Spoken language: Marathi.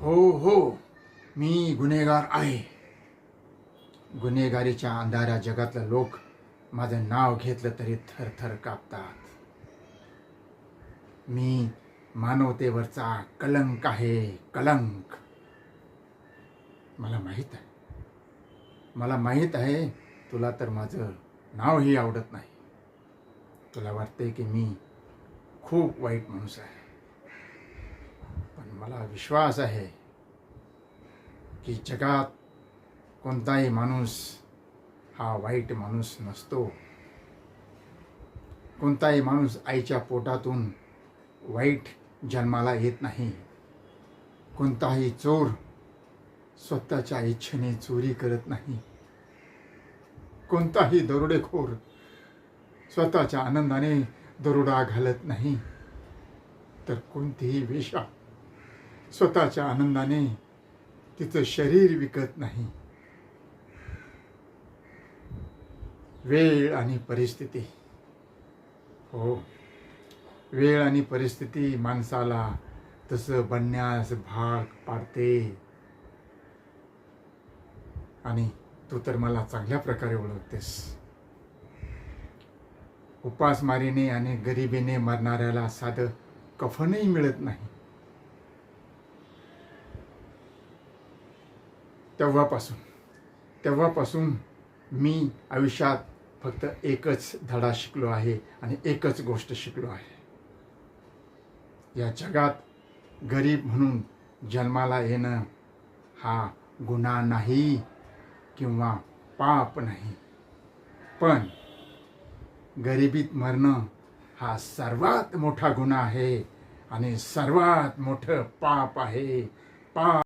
हो हो, मी गुन्हेगार आहे. गुन्हेगारीच्या अंधाऱ्या जगातले लोक माझं नाव घेतलं तरी थरथर कापतात. मी मानवतेवरचा कलंक आहे, कलंक. मला माहीत आहे तुला तर माझं नावही आवडत नाही. तुला वाटते की मी खूप वाईट माणूस आहे, पण मला विश्वास आहे की जगात कोणताही माणूस हा वाईट माणूस नसतो. कोणताही माणूस आईच्या पोटातून वाईट जन्माला येत नाही. कोणताही चोर स्वतःच्या इच्छेने चोरी करत नाही. कोणताही दरोडेखोर स्वतःच्या आनंदाने दरोडा घालत नाही. तर कोणतीही वेश्या स्वतःच्या आनंदाने तिचं शरीर विकत नाही. वेळ आणि परिस्थिती, हो, वेळ आणि परिस्थिती माणसाला तसं बनण्यास भाग पाडते. आणि तू तर मला चांगल्या प्रकारे ओळखतेस. उपासमारीने आणि गरिबीने मरणाऱ्याला साधं कफनही मिळत नाही. तेव्हापासून मी आयुष्यात फक्त एकच धडा शिकलो आहे आणि एकच गोष्ट शिकलो आहे. या जगात गरीब म्हणून जन्माला येणं हा गुन्हा नाही किंवा पाप नाही, पण गरिबीत मरणं हा सर्वात मोठा गुन्हा आहे आणि सर्वात मोठं पाप आहे. पाप